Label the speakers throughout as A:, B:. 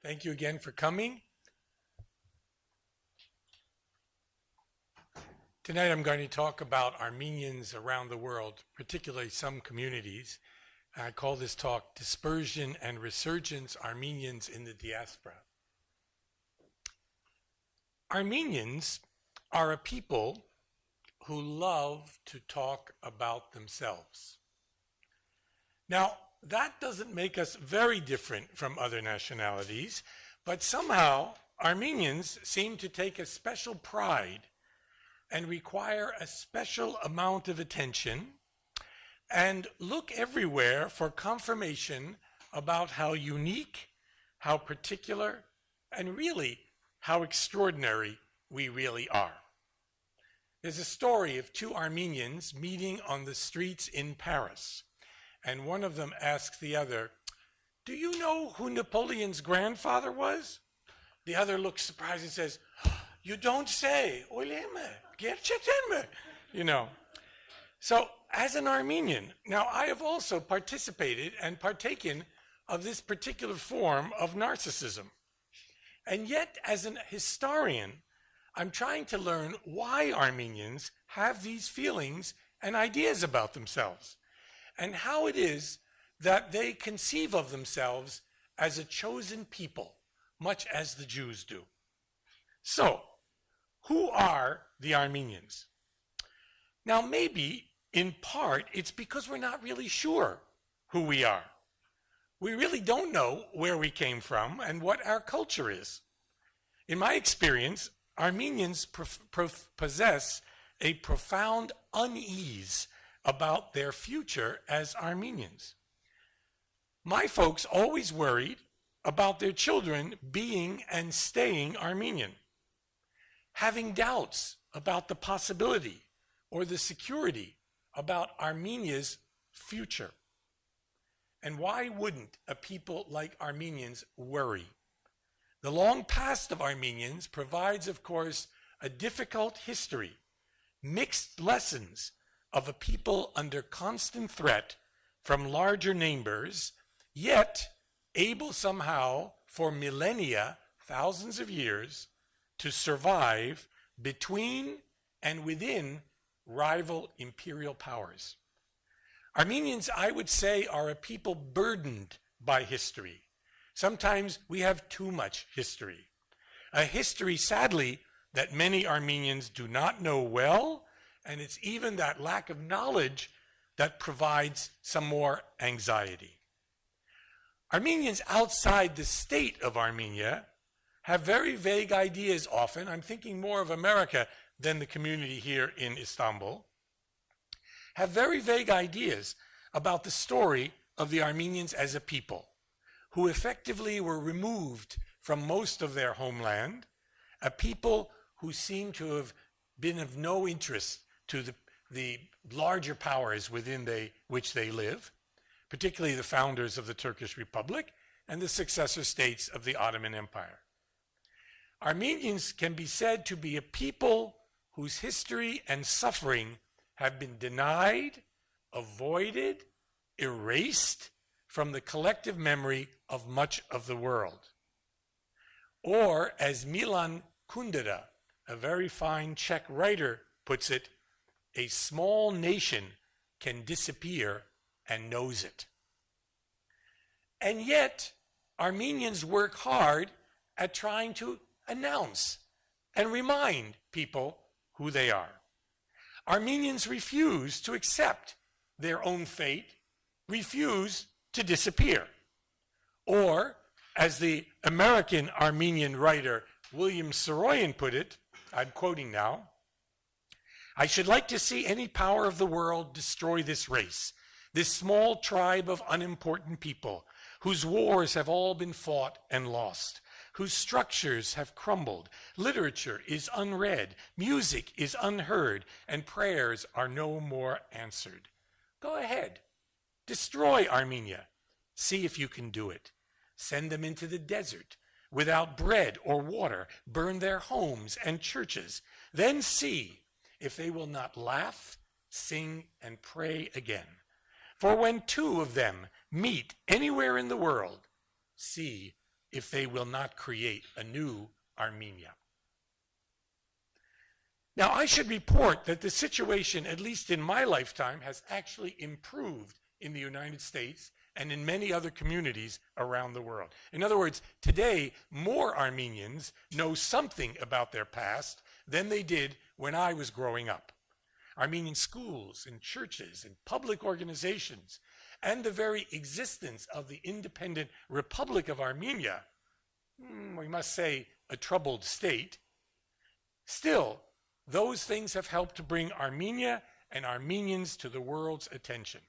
A: Thank you again for coming. Tonight I'm going to talk about Armenians around the world, particularly some communities. I call this talk Dispersion and Resurgence, Armenians in the Diaspora. Armenians are a people who love to talk about themselves. Now, that doesn't make us very different from other nationalities, but somehow Armenians seem to take a special pride and require a special amount of attention and look everywhere for confirmation about how unique, how particular, and really how extraordinary we really are. There's a story of two Armenians meeting on the streets in Paris, and one of them asks the other, "Do you know who Napoleon's grandfather was?" The other looks surprised and says, "You don't say, you know." So as an Armenian, now I have also participated and partaken of this particular form of narcissism. And yet, as an historian, I'm trying to learn why Armenians have these feelings and ideas about themselves, and how it is that they conceive of themselves as a chosen people, much as the Jews do. So, who are the Armenians? Now, maybe, in part, it's because we're not really sure who we are. We really don't know where we came from and what our culture is. In my experience, Armenians possess a profound unease about their future as Armenians. My folks always worried about their children being and staying Armenian, having doubts about the possibility or the security about Armenia's future. And why wouldn't a people like Armenians worry? The long past of Armenians provides, of course, a difficult history, mixed lessons of a people under constant threat from larger neighbors, yet able somehow for millennia, thousands of years, to survive between and within rival imperial powers. Armenians, I would say, are a people burdened by history. Sometimes we have too much history. A history, sadly, that many Armenians do not know well, and it's even that lack of knowledge that provides some more anxiety. Armenians outside the state of Armenia have very vague ideas often. I'm thinking more of America than the community here in Istanbul. Have very vague ideas about the story of the Armenians as a people, who effectively were removed from most of their homeland, a people who seem to have been of no interest to the larger powers within which they live, particularly the founders of the Turkish Republic and the successor states of the Ottoman Empire. Armenians can be said to be a people whose history and suffering have been denied, avoided, erased from the collective memory of much of the world. Or, as Milan Kundera, a very fine Czech writer, puts it, a small nation can disappear and knows it. And yet, Armenians work hard at trying to announce and remind people who they are. Armenians refuse to accept their own fate, refuse to disappear. Or, as the American Armenian writer William Saroyan put it, I'm quoting now, "I should like to see any power of the world destroy this race, this small tribe of unimportant people, whose wars have all been fought and lost, whose structures have crumbled, literature is unread, music is unheard, and prayers are no more answered. Go ahead, destroy Armenia. See if you can do it. Send them into the desert, without bread or water, burn their homes and churches. Then see if they will not laugh, sing, and pray again. For when two of them meet anywhere in the world, see if they will not create a new Armenia. Now, I should report that the situation, at least in my lifetime, has actually improved in the United States and in many other communities around the world. In other words, today, more Armenians know something about their past than they did when I was growing up. Armenian schools and churches and public organizations and the very existence of the independent Republic of Armenia, we must say a troubled state, still, those things have helped to bring Armenia and Armenians to the world's attention.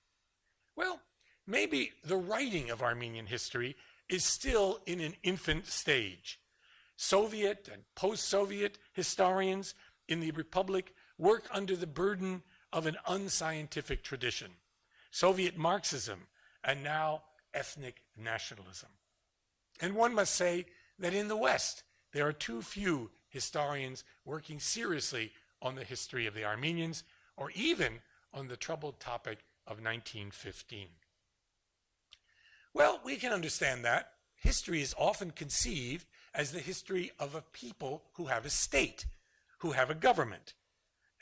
A: Well, maybe the writing of Armenian history is still in an infant stage. Soviet and post-Soviet historians in the Republic work under the burden of an unscientific tradition, Soviet Marxism, and now ethnic nationalism. And one must say that in the West, there are too few historians working seriously on the history of the Armenians, or even on the troubled topic of 1915. Well, we can understand that. History is often conceived as the history of a people who have a state, who have a government.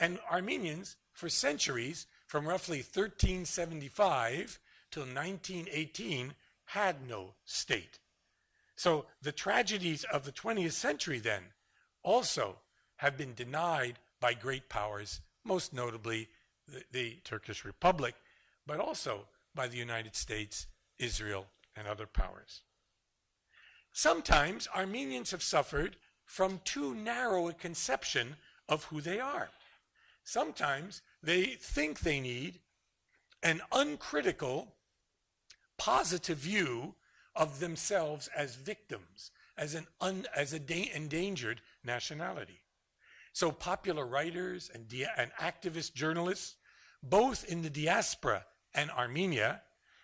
A: And Armenians, for centuries, from roughly 1375 till 1918, had no state. So the tragedies of the 20th century then also have been denied by great powers, most notably the Turkish Republic, but also by the United States, Israel, and other powers. Sometimes Armenians have suffered from too narrow a conception of who they are. Sometimes they think they need an uncritical, positive view of themselves as victims, as an endangered nationality. So popular writers and activist journalists, both in the diaspora and Armenia,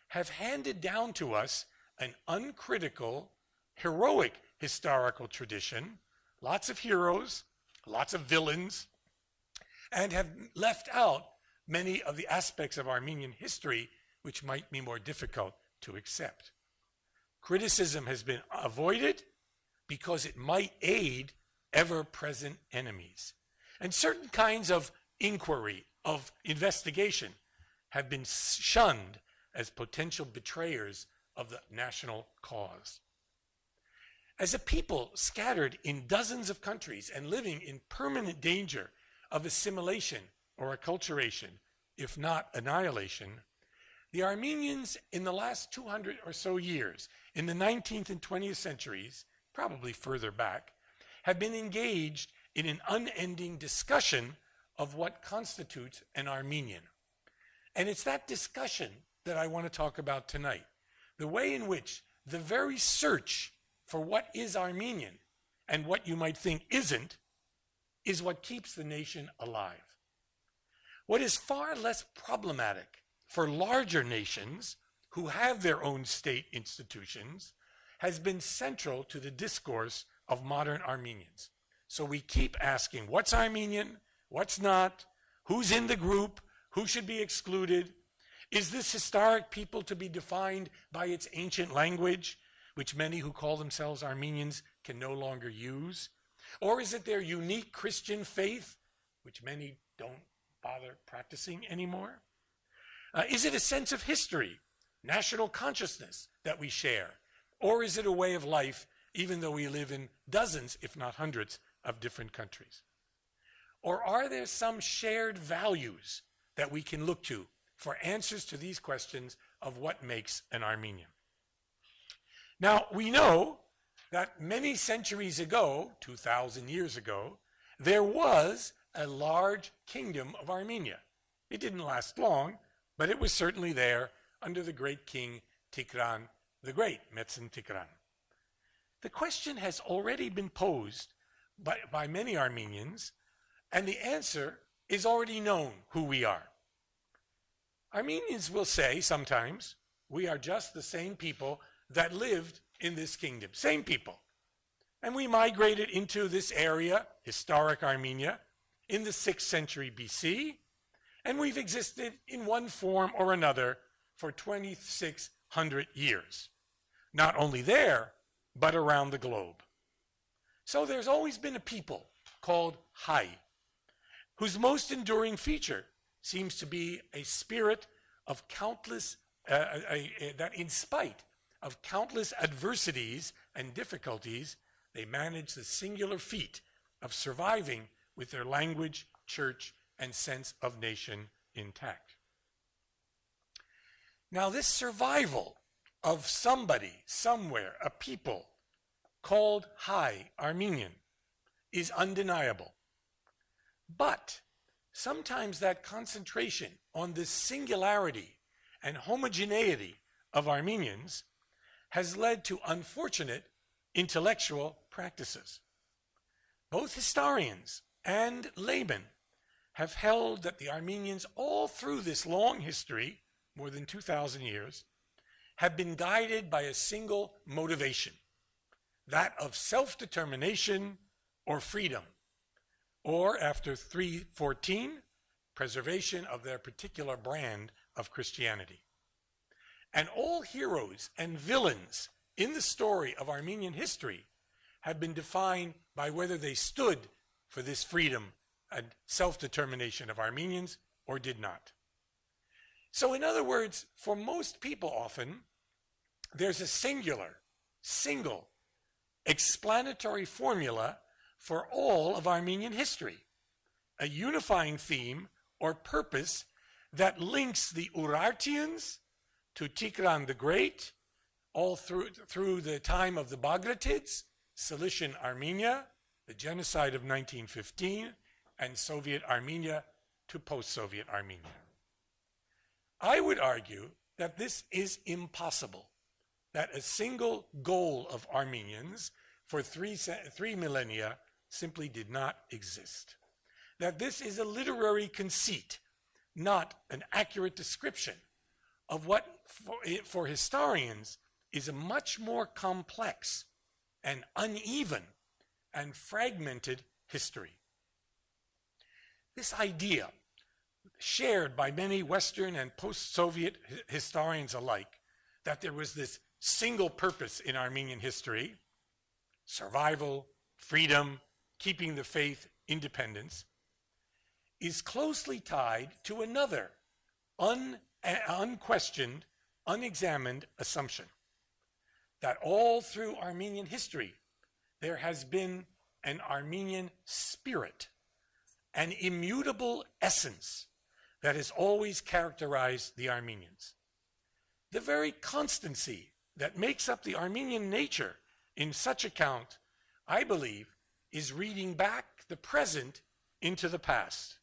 A: have handed down to us an uncritical, heroic historical tradition, lots of heroes, lots of villains, and have left out many of the aspects of Armenian history which might be more difficult to accept. Criticism has been avoided because it might aid ever-present enemies. And certain kinds of inquiry, of investigation, have been shunned as potential betrayers of the national cause. As a people scattered in dozens of countries and living in permanent danger of assimilation or acculturation, if not annihilation, the Armenians in the last 200 or so years, in the 19th and 20th centuries, probably further back, have been engaged in an unending discussion of what constitutes an Armenian. And it's that discussion that I want to talk about tonight. The way in which the very search for what is Armenian and what you might think isn't is what keeps the nation alive. What is far less problematic for larger nations who have their own state institutions has been central to the discourse of modern Armenians. So we keep asking, what's Armenian? What's not? Who's in the group? Who should be excluded? Is this historic people to be defined by its ancient language, which many who call themselves Armenians can no longer use? Or is it their unique Christian faith, which many don't bother practicing anymore? Is it a sense of history, national consciousness that we share? Or is it a way of life, even though we live in dozens, if not hundreds, of different countries? Or are there some shared values that we can look to for answers to these questions of what makes an Armenian? Now, we know that many centuries ago, 2,000 years ago, there was a large kingdom of Armenia. It didn't last long, but it was certainly there under the great king Tikran the Great, Metzen Tikran. The question has already been posed by many Armenians, and the answer is already known who we are. Armenians will say sometimes, we are just the same people that lived in this kingdom, same people. And we migrated into this area, historic Armenia, in the 6th century BC, and we've existed in one form or another for 2,600 years. Not only there, but around the globe. So there's always been a people called Hai, whose most enduring feature seems to be a spirit of countless, that in spite of countless adversities and difficulties, they manage the singular feat of surviving with their language, church, and sense of nation intact. Now, this survival of somebody, somewhere, a people called Hai, Armenian, is undeniable. But sometimes that concentration on this singularity and homogeneity of Armenians has led to unfortunate intellectual practices. Both historians and laymen have held that the Armenians all through this long history, more than 2,000 years, have been guided by a single motivation, that of self-determination or freedom, or after 314, preservation of their particular brand of Christianity. And all heroes and villains in the story of Armenian history have been defined by whether they stood for this freedom and self-determination of Armenians or did not. So in other words, for most people often, there's a single, explanatory formula for all of Armenian history, a unifying theme or purpose that links the Urartians to Tigran the Great, all through the time of the Bagratids, Cilician Armenia, the genocide of 1915, and Soviet Armenia to post-Soviet Armenia. I would argue that this is impossible, that a single goal of Armenians for three millennia simply did not exist, that this is a literary conceit, not an accurate description of what for historians is a much more complex and uneven and fragmented history. This idea, shared by many Western and post-Soviet historians alike, that there was this single purpose in Armenian history, survival, freedom, keeping the faith, independence, is closely tied to another unquestioned, unexamined assumption, that all through Armenian history there has been an Armenian spirit, an immutable essence that has always characterized the Armenians. The very constancy that makes up the Armenian nature in such account, I believe, is reading back the present into the past,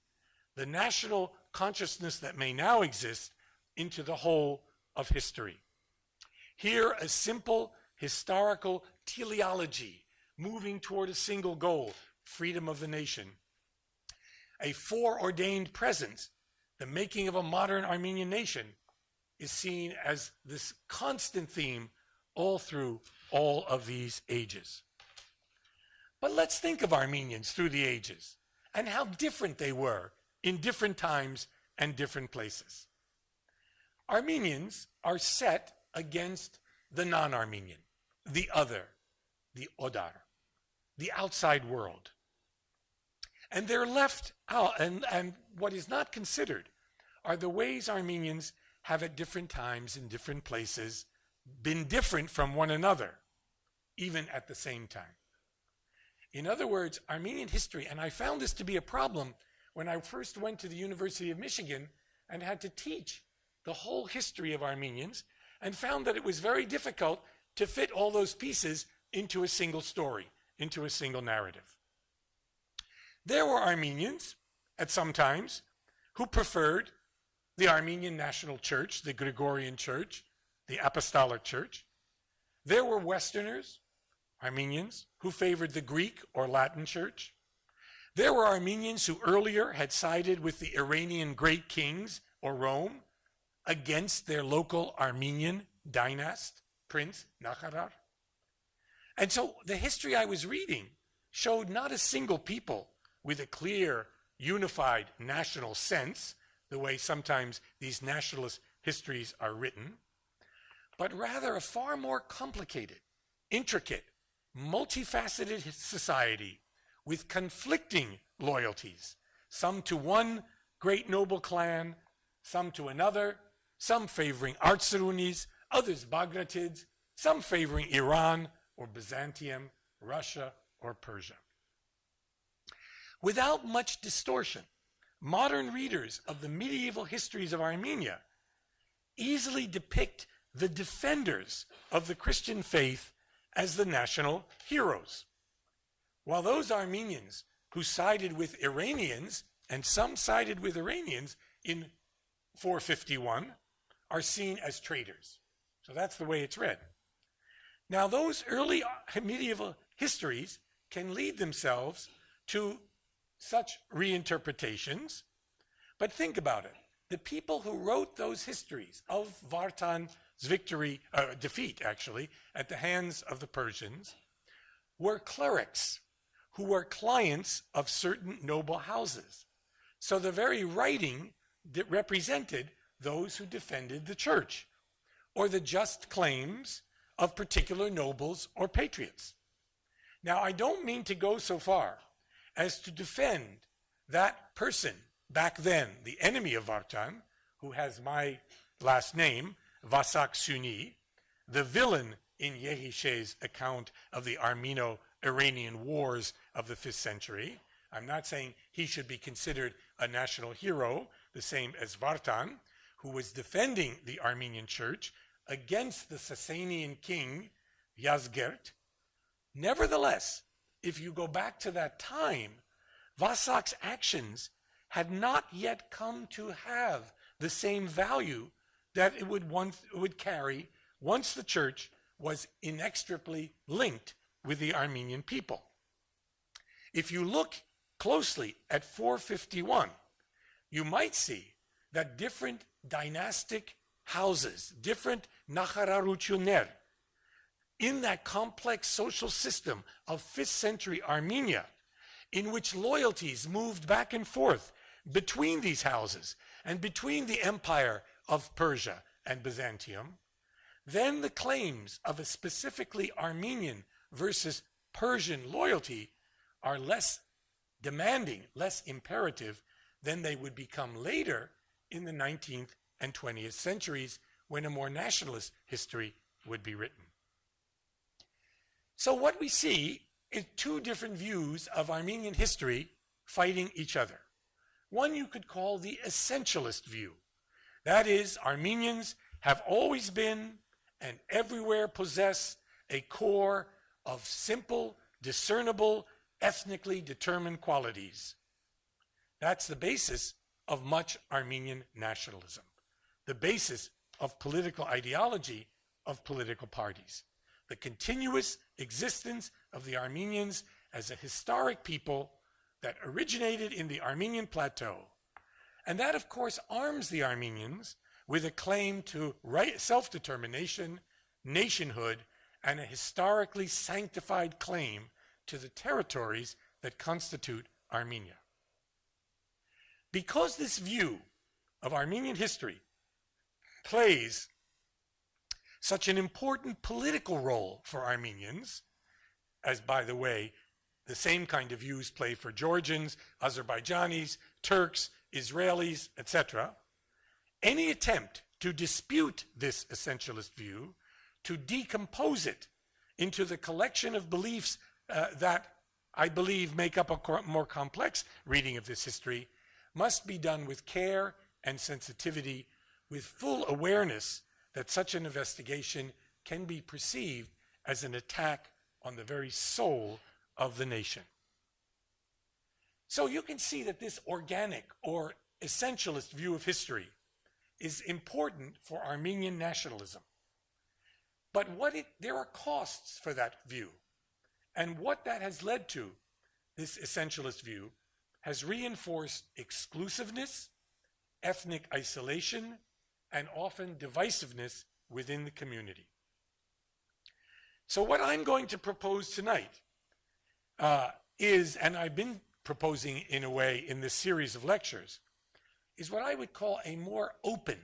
A: the national consciousness that may now exist into the whole of history. Here, a simple historical teleology moving toward a single goal, freedom of the nation. A foreordained presence, the making of a modern Armenian nation, is seen as this constant theme all through all of these ages. But let's think of Armenians through the ages and how different they were in different times and different places. Armenians are set against the non-Armenian, the other, the Odar, the outside world. And they're left out, and what is not considered are the ways Armenians have at different times in different places been different from one another, even at the same time. In other words, Armenian history, and I found this to be a problem when I first went to the University of Michigan and had to teach the whole history of Armenians, and found that it was very difficult to fit all those pieces into a single story, into a single narrative. There were Armenians, at some times, who preferred the Armenian National Church, the Gregorian Church, the Apostolic Church. There were Westerners, Armenians, who favored the Greek or Latin Church. There were Armenians who earlier had sided with the Iranian great kings or Rome against their local Armenian dynast, Prince Nakharar. And so the history I was reading showed not a single people with a clear, unified national sense, the way sometimes these nationalist histories are written, but rather a far more complicated intricate, multifaceted society with conflicting loyalties, some to one great noble clan, some to another, some favoring Artsurunis, others Bagratids, some favoring Iran or Byzantium, Russia or Persia. Without much distortion, modern readers of the medieval histories of Armenia easily depict the defenders of the Christian faith as the national heroes, while those Armenians who sided with Iranians, and some sided with Iranians in 451, are seen as traitors. So that's the way it's read. Now, those early medieval histories can lead themselves to such reinterpretations, but think about it. The people who wrote those histories of Vartan's defeat, actually, at the hands of the Persians, were clerics who were clients of certain noble houses. So the very writing that represented those who defended the church, or the just claims of particular nobles or patriots. Now, I don't mean to go so far as to defend that person back then, the enemy of Vartan, who has my last name, Vasak Suni, the villain in Yehishe's account of the Armeno-Iranian wars of the 5th century. I'm not saying he should be considered a national hero, the same as Vartan, who was defending the Armenian church against the Sasanian king, Yazgert. Nevertheless, if you go back to that time, Vasak's actions had not yet come to have the same value that it would carry once the church was inextricably linked with the Armenian people. If you look closely at 451, you might see that different dynastic houses, different Nachararuchuner, in that complex social system of 5th century Armenia, in which loyalties moved back and forth between these houses and between the empire of Persia and Byzantium, then the claims of a specifically Armenian versus Persian loyalty are less demanding, less imperative than they would become later in the 19th and 20th centuries, when a more nationalist history would be written. So what we see is two different views of Armenian history fighting each other. One you could call the essentialist view. That is, Armenians have always been and everywhere possess a core of simple, discernible, ethnically determined qualities. That's the basis of much Armenian nationalism, the basis of political ideology of political parties, the continuous existence of the Armenians as a historic people that originated in the Armenian plateau. And that, of course, arms the Armenians with a claim to self-determination, nationhood, and a historically sanctified claim to the territories that constitute Armenia. Because this view of Armenian history plays such an important political role for Armenians, as, by the way, the same kind of views play for Georgians, Azerbaijanis, Turks, Israelis, etc., any attempt to dispute this essentialist view, to decompose it into the collection of beliefs that I believe make up a more complex reading of this history, must be done with care and sensitivity, with full awareness that such an investigation can be perceived as an attack on the very soul of the nation. So you can see that this organic or essentialist view of history is important for Armenian nationalism. But there are costs for that view. And what that has led to, this essentialist view, has reinforced exclusiveness, ethnic isolation, and often divisiveness within the community. So what I'm going to propose tonight is, and I've been proposing in a way in this series of lectures, is what I would call a more open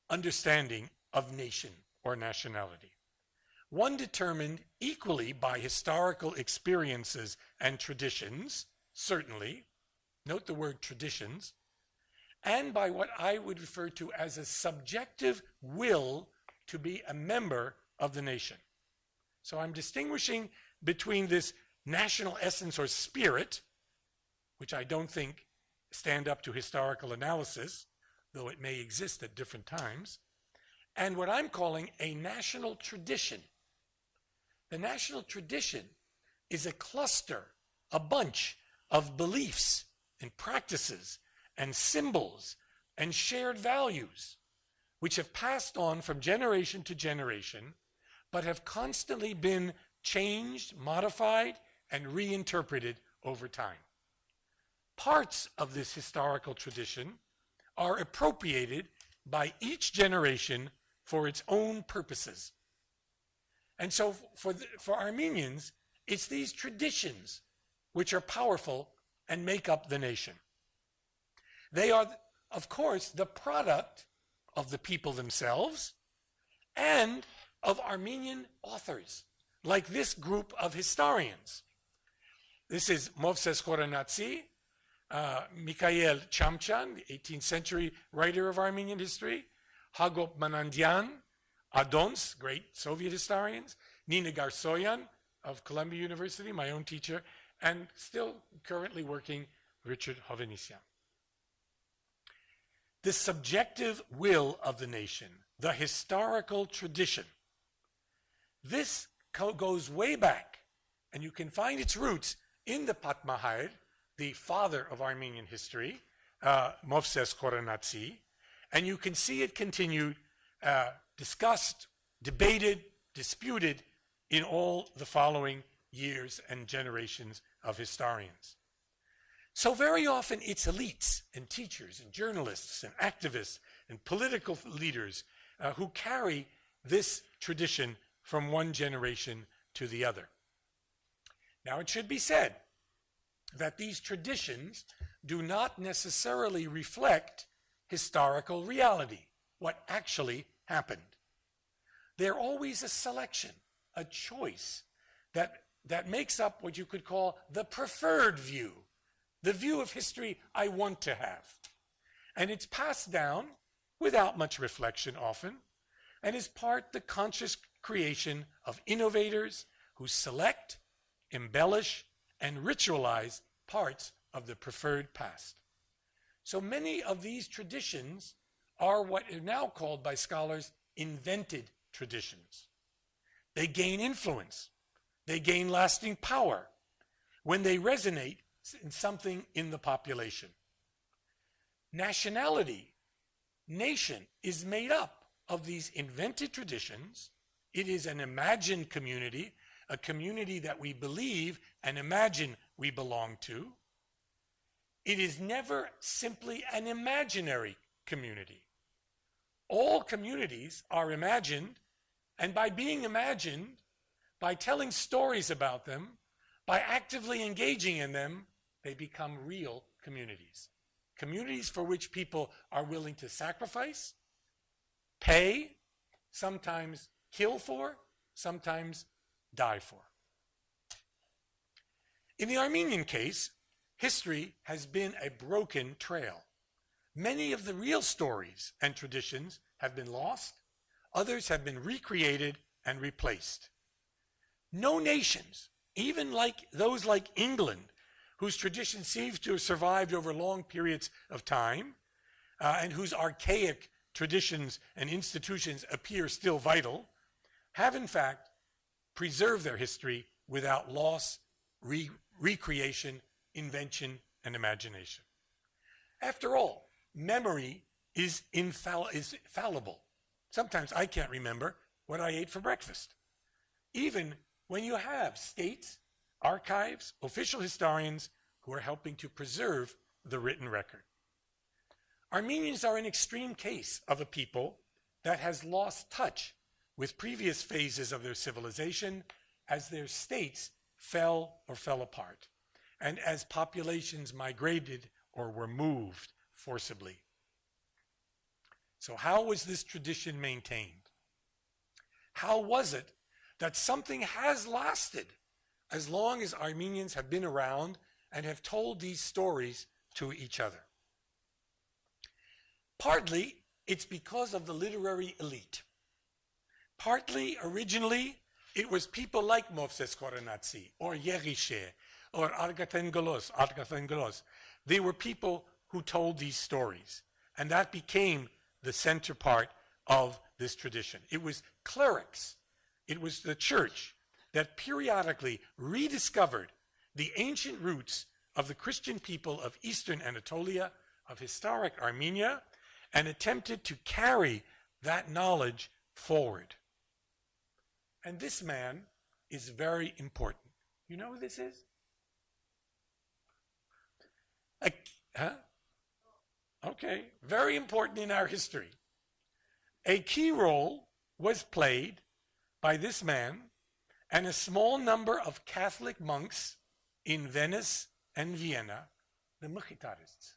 A: understanding of nation or nationality, one determined equally by historical experiences and traditions, certainly, note the word traditions, and by what I would refer to as a subjective will to be a member of the nation. So I'm distinguishing between this national essence or spirit, which I don't think stand up to historical analysis, though it may exist at different times, and what I'm calling a national tradition. The national tradition is a cluster, a bunch of beliefs and practices and symbols and shared values which have passed on from generation to generation, but have constantly been changed, modified, and reinterpreted over time. Parts of this historical tradition are appropriated by each generation for its own purposes. And so for Armenians, it's these traditions which are powerful and make up the nation. They are, of course, the product of the people themselves and of Armenian authors, like this group of historians. This is Movses Khorenatsi, Mikhail Chamchan, the 18th century writer of Armenian history, Hagop Manandyan, Adons, great Soviet historians, Nina Garsoyan of Columbia University, my own teacher, and still currently working, Richard Hovhannisyan. The subjective will of the nation, the historical tradition, this goes way back, and you can find its roots in the Patmahar, the father of Armenian history, Movses Khorenatsi, and you can see it continued, discussed, debated, disputed in all the following years and generations of historians. So very often it's elites and teachers and journalists and activists and political leaders who carry this tradition from one generation to the other. Now it should be said that these traditions do not necessarily reflect historical reality, what actually happened. They're always a selection, a choice that makes up what you could call the preferred view, the view of history I want to have. And it's passed down without much reflection often, and is part the conscious creation of innovators who select, embellish, and ritualize parts of the preferred past. So many of these traditions are what are now called by scholars invented traditions. They gain influence, they gain lasting power when they resonate in something in the population. Nationality, nation, is made up of these invented traditions. It is an imagined community, a community that we believe and imagine we belong to. It is never simply an imaginary community. All communities are imagined, and by being imagined, by telling stories about them, by actively engaging in them, they become real communities. Communities for which people are willing to sacrifice, pay, sometimes kill for, sometimes die for. In the Armenian case, history has been a broken trail. Many of the real stories and traditions have been lost, others have been recreated and replaced. No nations, even like those like England, whose tradition seems to have survived over long periods of time, and whose archaic traditions and institutions appear still vital, have in fact preserved their history without loss, recreation, invention, and imagination. After all, memory is fallible. Sometimes I can't remember what I ate for breakfast. Even when you have states, archives, official historians who are helping to preserve the written record. Armenians are an extreme case of a people that has lost touch with previous phases of their civilization as their states fell apart, and as populations migrated or were moved forcibly. So how was this tradition maintained? How was it that something has lasted as long as Armenians have been around and have told these stories to each other. Partly, it's because of the literary elite. Partly, originally, it was people like Movses Khorenatsi or Yerishe or Argatengolos. They were people who told these stories, and that became the center part of this tradition. It was clerics, it was the church that periodically rediscovered the ancient roots of the Christian people of Eastern Anatolia, of historic Armenia, and attempted to carry that knowledge forward. And this man is very important. You know who this is? Okay, very important in our history. A key role was played by this man and a small number of Catholic monks in Venice and Vienna, the Mkhitaryists.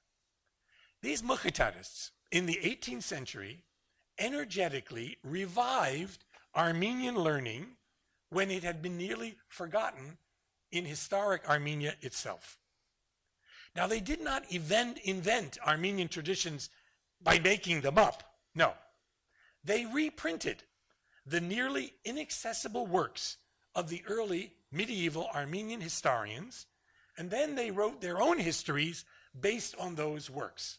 A: These Mkhitaryists, in the 18th century, energetically revived Armenian learning when it had been nearly forgotten in historic Armenia itself. Now, they did not invent Armenian traditions by making them up. No. They reprinted the nearly inaccessible works of the early medieval Armenian historians, and then they wrote their own histories based on those works.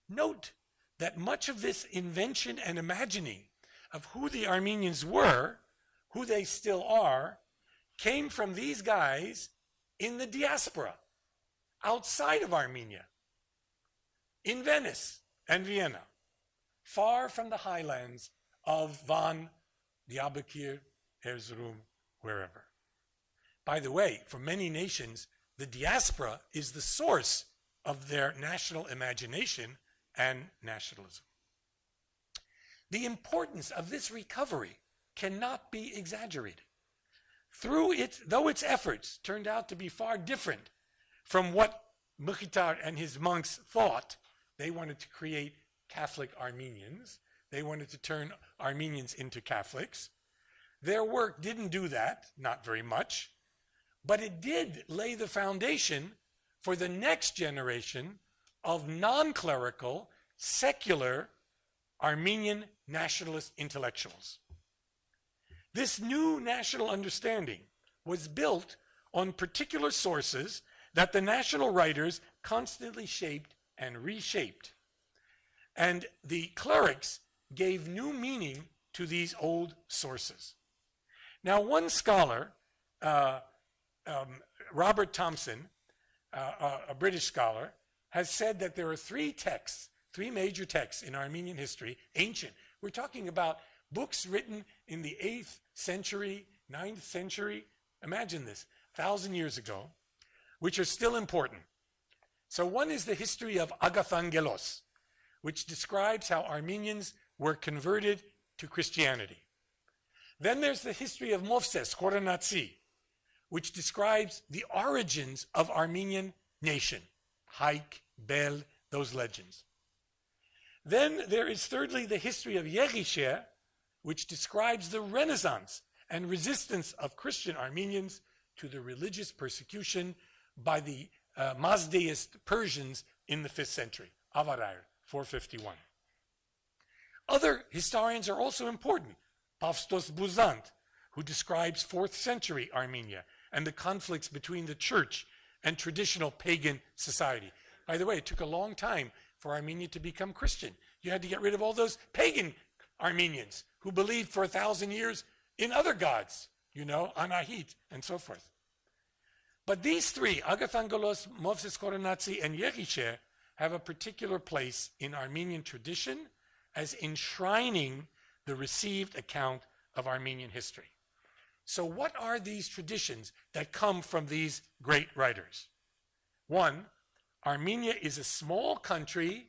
A: Note that much of this invention and imagining of who the Armenians were, who they still are, came from these guys in the diaspora, outside of Armenia, in Venice and Vienna, far from the highlands of Van, Diyarbakir, Erzurum, wherever. By the way, for many nations, the diaspora is the source of their national imagination and nationalism. The importance of this recovery cannot be exaggerated. Though its efforts turned out to be far different from what Mkhitar and his monks thought, they wanted to create Catholic Armenians. They wanted to turn Armenians into Catholics. Their work didn't do that, not very much, but it did lay the foundation for the next generation of non-clerical, secular Armenian nationalist intellectuals. This new national understanding was built on particular sources that the national writers constantly shaped and reshaped. And the clerics gave new meaning to these old sources. Now, one scholar, Robert Thomson, a British scholar, has said that there are three major texts in Armenian history, ancient. We're talking about books written in the 8th century, 9th century, imagine this, 1,000 years ago, which are still important. So one is the history of Agathangelos, which describes how Armenians were converted to Christianity. Then there's the history of Movses Khorenatsi, which describes the origins of Armenian nation, Haik, Bel, those legends. Then there is thirdly the history of Yerishe, which describes the Renaissance and resistance of Christian Armenians to the religious persecution by the Mazdaist Persians in the 5th century, Avarayr, 451. Other historians are also important. Pavstos Buzant, who describes 4th century Armenia and the conflicts between the church and traditional pagan society. By the way, it took a long time for Armenia to become Christian. You had to get rid of all those pagan Armenians who believed for 1,000 years in other gods, Anahit and so forth. But these three, Agathangelos, Movses Khorenatsi, and Yerishe, have a particular place in Armenian tradition as enshrining the received account of Armenian history. So what are these traditions that come from these great writers? One, Armenia is a small country,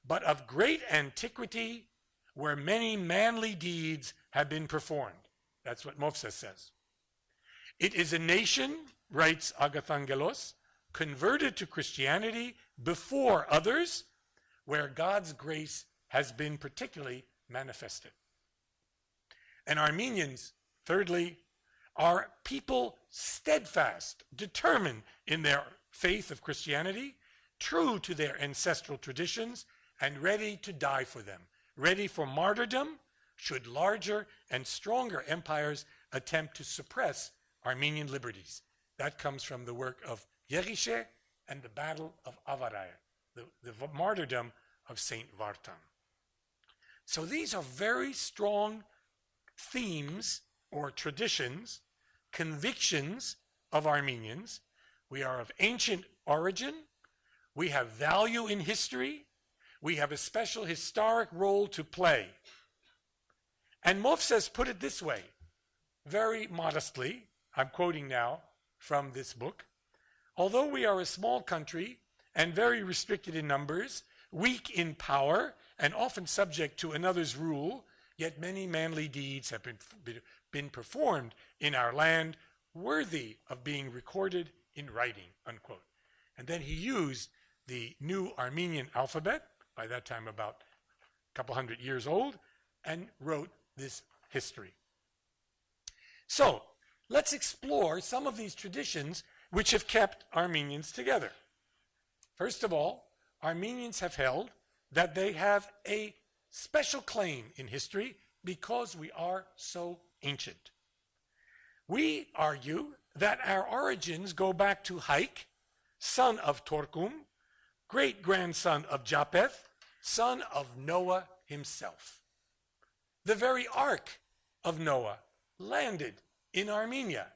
A: but of great antiquity, where many manly deeds have been performed. That's what Movses says. It is a nation, writes Agathangelos, converted to Christianity before others, where God's grace has been particularly manifested. And Armenians thirdly, are people steadfast, determined in their faith of Christianity, true to their ancestral traditions, and ready to die for them, ready for martyrdom should larger and stronger empires attempt to suppress Armenian liberties. That comes from the work of Yeriche and the Battle of Avaraya, the martyrdom of Saint Vartan. So these are very strong themes or traditions, convictions of Armenians. We are of ancient origin. We have value in history. We have a special historic role to play. And Movses put it this way, very modestly, I'm quoting now from this book, although we are a small country and very restricted in numbers, weak in power, and often subject to another's rule, yet many manly deeds have been performed in our land, worthy of being recorded in writing, unquote. And then he used the new Armenian alphabet, by that time about a couple hundred years old, and wrote this history. So, let's explore some of these traditions which have kept Armenians together. First of all, Armenians have held that they have a special claim in history because we are so ancient. We argue that our origins go back to Haik, son of Torkum, great-grandson of Japheth, son of Noah himself. The very ark of Noah landed in Armenia,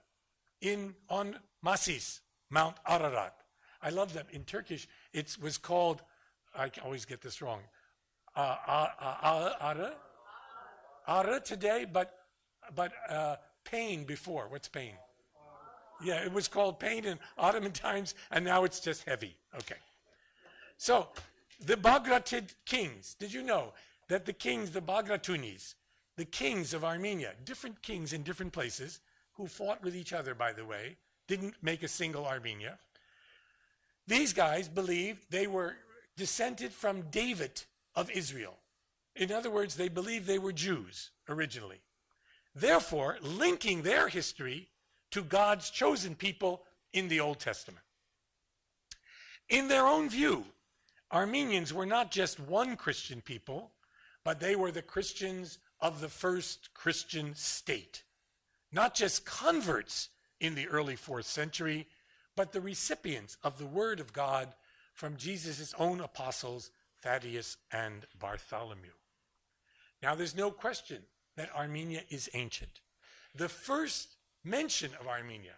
A: on Masis, Mount Ararat. I love that in Turkish it was called, I always get this wrong, Ara today, but pain before. What's pain? Yeah, it was called pain in Ottoman times, and now it's just heavy. Okay. So, the Bagratid kings, did you know that the kings, the Bagratunis, the kings of Armenia, different kings in different places, who fought with each other, by the way, didn't make a single Armenia. These guys believed they were descended from David of Israel. In other words, they believed they were Jews originally. Therefore, linking their history to God's chosen people in the Old Testament. In their own view, Armenians were not just one Christian people, but they were the Christians of the first Christian state. Not just converts in the early 4th century, but the recipients of the word of God from Jesus' own apostles, Thaddeus and Bartholomew. Now, there's no question that Armenia is ancient. The first mention of Armenia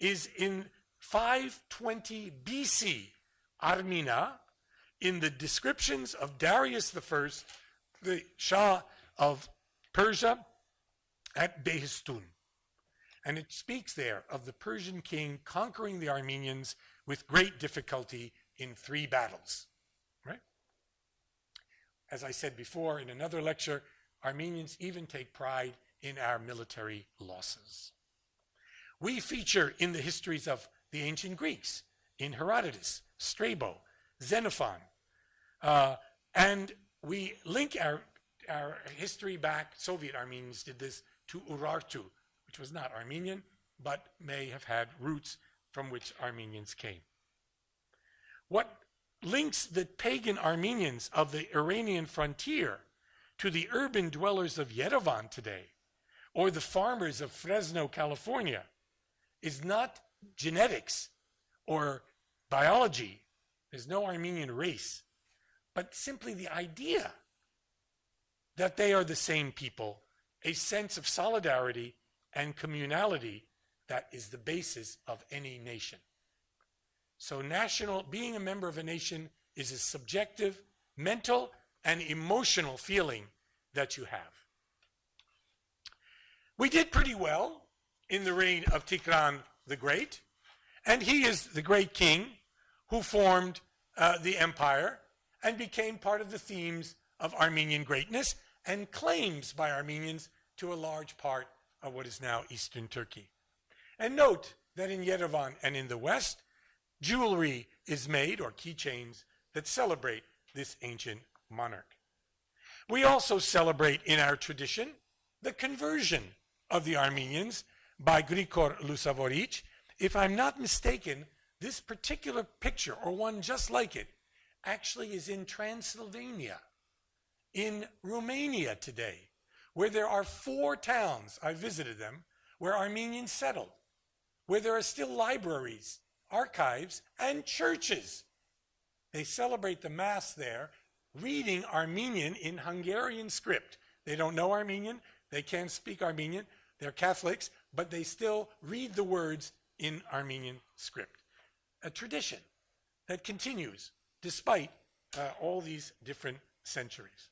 A: is in 520 BC, Armina, in the descriptions of Darius I, the Shah of Persia, at Behistun. And it speaks there of the Persian king conquering the Armenians with great difficulty in 3 battles. Right? As I said before in another lecture, Armenians even take pride in our military losses. We feature in the histories of the ancient Greeks, in Herodotus, Strabo, Xenophon, and we link our history back, Soviet Armenians did this, to Urartu, which was not Armenian, but may have had roots from which Armenians came. What links the pagan Armenians of the Iranian frontier to the urban dwellers of Yerevan today, or the farmers of Fresno, California, is not genetics or biology. There's no Armenian race, but simply the idea that they are the same people, a sense of solidarity and communality that is the basis of any nation. So being a member of a nation is a subjective, mental, and emotional feeling that you have. We did pretty well in the reign of Tigran the Great, and he is the great king who formed the empire and became part of the themes of Armenian greatness and claims by Armenians to a large part of what is now Eastern Turkey. And note that in Yerevan and in the West, jewelry is made, or keychains, that celebrate this ancient monarch. We also celebrate in our tradition the conversion of the Armenians by Grigor Lusavoric. If I'm not mistaken, this particular picture, or one just like it, actually is in Transylvania, in Romania today, where there are 4 towns, I visited them, where Armenians settled, where there are still libraries, archives, and churches. They celebrate the Mass there, reading Armenian in Hungarian script. They don't know Armenian, they can't speak Armenian, they're Catholics, but they still read the words in Armenian script. A tradition that continues despite all these different centuries.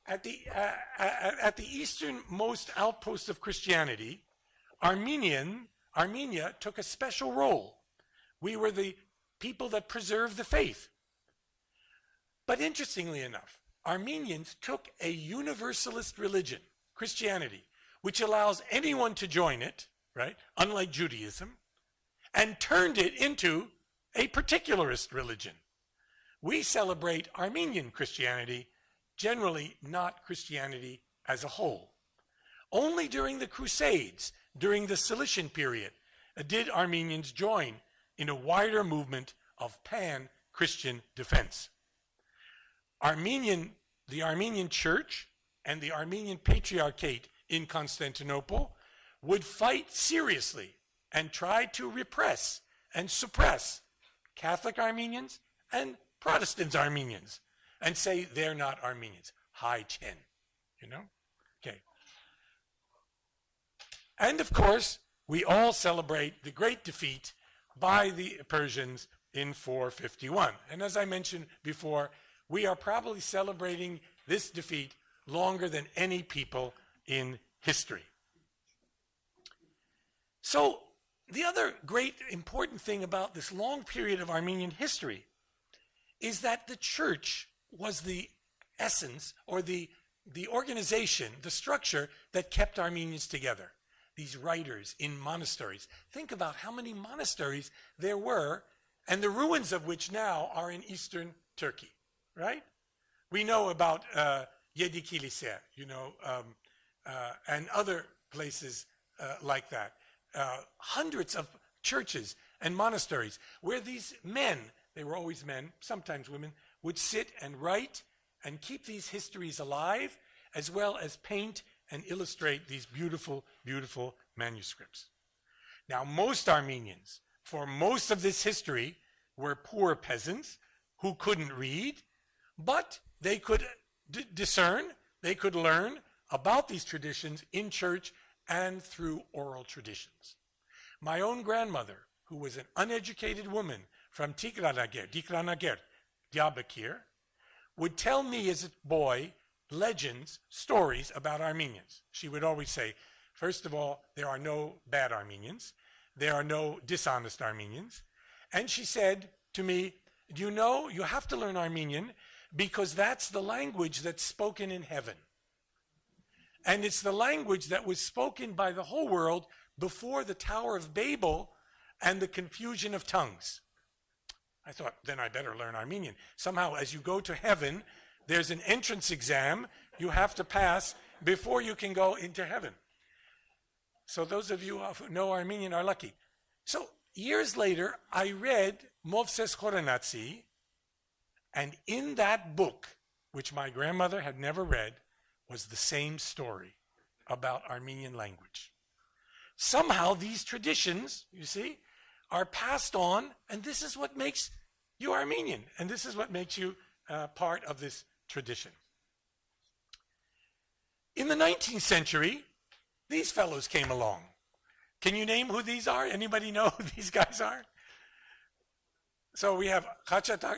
A: At the easternmost outpost of Christianity, Armenia took a special role. We were the people that preserved the faith. But interestingly enough, Armenians took a universalist religion, Christianity, which allows anyone to join it, right, unlike Judaism, and turned it into a particularist religion. We celebrate Armenian Christianity, generally not Christianity as a whole. Only during the Crusades, during the Cilician period, did Armenians join in a wider movement of pan-Christian defense. The Armenian Church and the Armenian Patriarchate in Constantinople would fight seriously and try to repress and suppress Catholic Armenians and Protestant Armenians and say they're not Armenians. Hai Chen, you know? Okay. And of course, we all celebrate the great defeat by the Persians in 451. And as I mentioned before, we are probably celebrating this defeat longer than any people in history. So, the other great important thing about this long period of Armenian history is that the church was the essence, or the organization, the structure that kept Armenians together. These writers in monasteries. Think about how many monasteries there were, and the ruins of which now are in eastern Turkey, right? We know about Yedi Kilise, you know, and other places like that. Hundreds of churches and monasteries where these men, they were always men, sometimes women, would sit and write and keep these histories alive, as well as paint and illustrate these beautiful, beautiful manuscripts. Now, most Armenians, for most of this history, were poor peasants who couldn't read, but they could discern, they could learn about these traditions in church and through oral traditions. My own grandmother, who was an uneducated woman from Tigranager, Diyarbakir, would tell me as a boy legends, stories about Armenians. She would always say, first of all, there are no bad Armenians. There are no dishonest Armenians. And she said to me, do you know, you have to learn Armenian because that's the language that's spoken in heaven. And it's the language that was spoken by the whole world before the Tower of Babel and the confusion of tongues. I thought, then I better learn Armenian. Somehow, as you go to heaven, there's an entrance exam you have to pass before you can go into heaven. So those of you who know Armenian are lucky. So years later, I read Movses Khorenatsi, and in that book, which my grandmother had never read, was the same story about Armenian language. Somehow these traditions, you see, are passed on, and this is what makes you Armenian, and this is what makes you part of this tradition. In the 19th century, these fellows came along. Can you name who these are? Anybody know who these guys are? So we have Khachatur